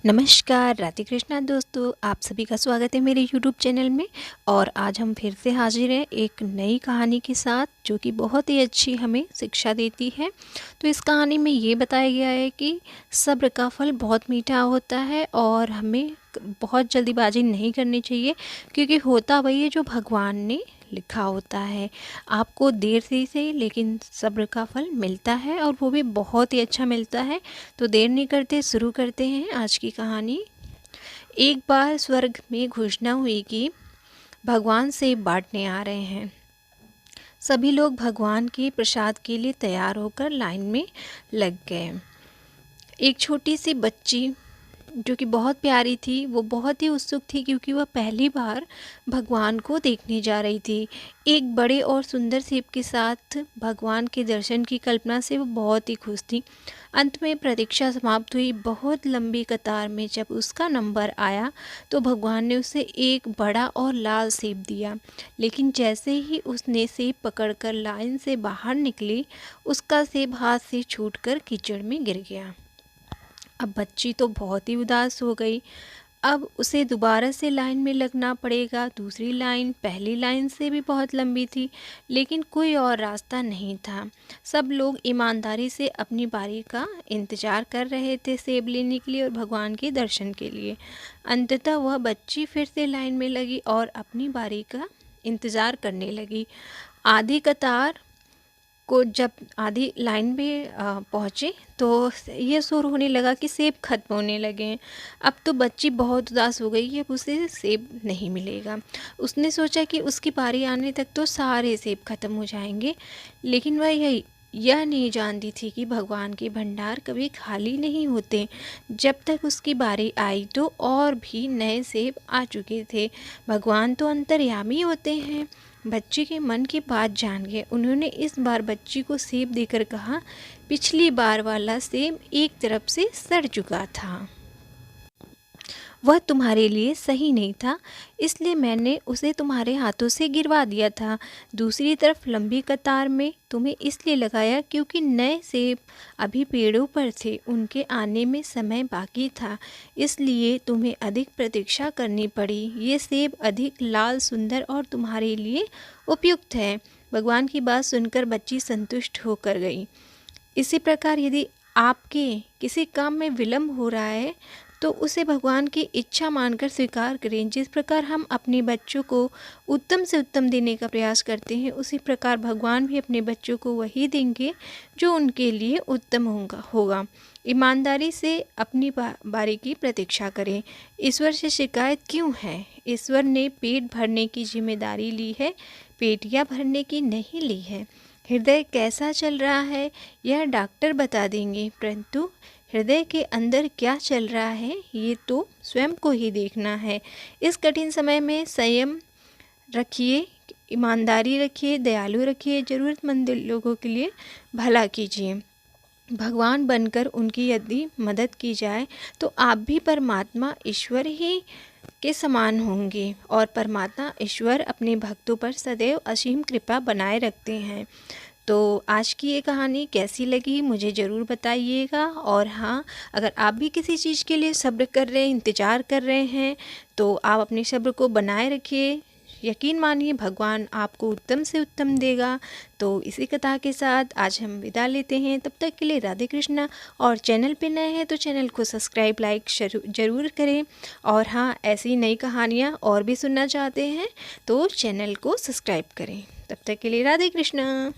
नमस्कार, राधे कृष्णा दोस्तों, आप सभी का स्वागत है मेरे यूट्यूब चैनल में। और आज हम फिर से हाजिर हैं एक नई कहानी के साथ, जो कि बहुत ही अच्छी हमें शिक्षा देती है। तो इस कहानी में ये बताया गया है कि सब्र का फल बहुत मीठा होता है और हमें बहुत जल्दीबाजी नहीं करनी चाहिए, क्योंकि होता वही है जो भगवान ने लिखा होता है। आपको देर से ही सही, लेकिन सब्र का फल मिलता है, और वो भी बहुत ही अच्छा मिलता है। तो देर नहीं करते, शुरू करते हैं आज की कहानी। एक बार स्वर्ग में घोषणा हुई कि भगवान सेब बांटने आ रहे हैं। सभी लोग भगवान के प्रसाद के लिए तैयार होकर लाइन में लग गए। एक छोटी सी बच्ची जो कि बहुत प्यारी थी, वो बहुत ही उत्सुक थी, क्योंकि वह पहली बार भगवान को देखने जा रही थी। एक बड़े और सुंदर सेब के साथ भगवान के दर्शन की कल्पना से वो बहुत ही खुश थी। अंत में प्रतीक्षा समाप्त हुई। बहुत लंबी कतार में जब उसका नंबर आया तो भगवान ने उसे एक बड़ा और लाल सेब दिया। लेकिन जैसे ही उसने सेब पकड़कर लाइन से बाहर निकली, उसका सेब हाथ से छूटकर कीचड़ में गिर गया। अब बच्ची तो बहुत ही उदास हो गई। अब उसे दोबारा से लाइन में लगना पड़ेगा। दूसरी लाइन पहली लाइन से भी बहुत लंबी थी, लेकिन कोई और रास्ता नहीं था। सब लोग ईमानदारी से अपनी बारी का इंतज़ार कर रहे थे, सेब लेने के लिए और भगवान के दर्शन के लिए। अंततः वह बच्ची फिर से लाइन में लगी और अपनी बारी का इंतज़ार करने लगी। आधी कतार को जब आधी लाइन में पहुँचे तो ये शोर होने लगा कि सेब खत्म होने लगे हैं। अब तो बच्ची बहुत उदास हो गई कि अब उसे सेब नहीं मिलेगा। उसने सोचा कि उसकी बारी आने तक तो सारे सेब खत्म हो जाएंगे, लेकिन वह यह नहीं जानती थी कि भगवान के भंडार कभी खाली नहीं होते। जब तक उसकी बारी आई तो और भी नए सेब आ चुके थे। भगवान तो अंतर्यामी होते हैं। बच्ची के मन की बात जान गए। उन्होंने इस बार बच्ची को सेब देकर कहा, पिछली बार वाला सेब एक तरफ से सड़ चुका था, वह तुम्हारे लिए सही नहीं था, इसलिए मैंने उसे तुम्हारे हाथों से गिरवा दिया था। दूसरी तरफ लंबी कतार में तुम्हें इसलिए लगाया क्योंकि नए सेब अभी पेड़ों पर थे, उनके आने में समय बाकी था, इसलिए तुम्हें अधिक प्रतीक्षा करनी पड़ी। ये सेब अधिक लाल, सुंदर और तुम्हारे लिए उपयुक्त है। भगवान की बात सुनकर बच्ची संतुष्ट होकर गई। इसी प्रकार यदि आपके किसी काम में विलम्ब हो रहा है तो उसे भगवान की इच्छा मानकर स्वीकार करें। जिस प्रकार हम अपने बच्चों को उत्तम से उत्तम देने का प्रयास करते हैं, उसी प्रकार भगवान भी अपने बच्चों को वही देंगे जो उनके लिए उत्तम होगा। ईमानदारी से अपनी बारी की प्रतीक्षा करें। ईश्वर से शिकायत क्यों है? ईश्वर ने पेट भरने की जिम्मेदारी ली है, पेटियाँ भरने की नहीं ली है। हृदय कैसा चल रहा है यह डॉक्टर बता देंगे, परंतु हृदय के अंदर क्या चल रहा है ये तो स्वयं को ही देखना है। इस कठिन समय में संयम रखिए, ईमानदारी रखिए, दयालु रखिए, ज़रूरतमंद लोगों के लिए भला कीजिए। भगवान बनकर उनकी यदि मदद की जाए तो आप भी परमात्मा ईश्वर ही के समान होंगे, और परमात्मा ईश्वर अपने भक्तों पर सदैव असीम कृपा बनाए रखते हैं। तो आज की ये कहानी कैसी लगी मुझे ज़रूर बताइएगा। और हाँ, अगर आप भी किसी चीज़ के लिए सब्र कर रहे हैं, इंतज़ार कर रहे हैं, तो आप अपने सब्र को बनाए रखिए। यकीन मानिए भगवान आपको उत्तम से उत्तम देगा। तो इसी कथा के साथ आज हम विदा लेते हैं। तब तक के लिए राधे कृष्णा। और चैनल पे नए हैं तो चैनल को सब्सक्राइब, लाइक ज़रूर करें। और हाँ, ऐसी नई कहानियाँ और भी सुनना चाहते हैं तो चैनल को सब्सक्राइब करें। तब तक के लिए राधे कृष्णा।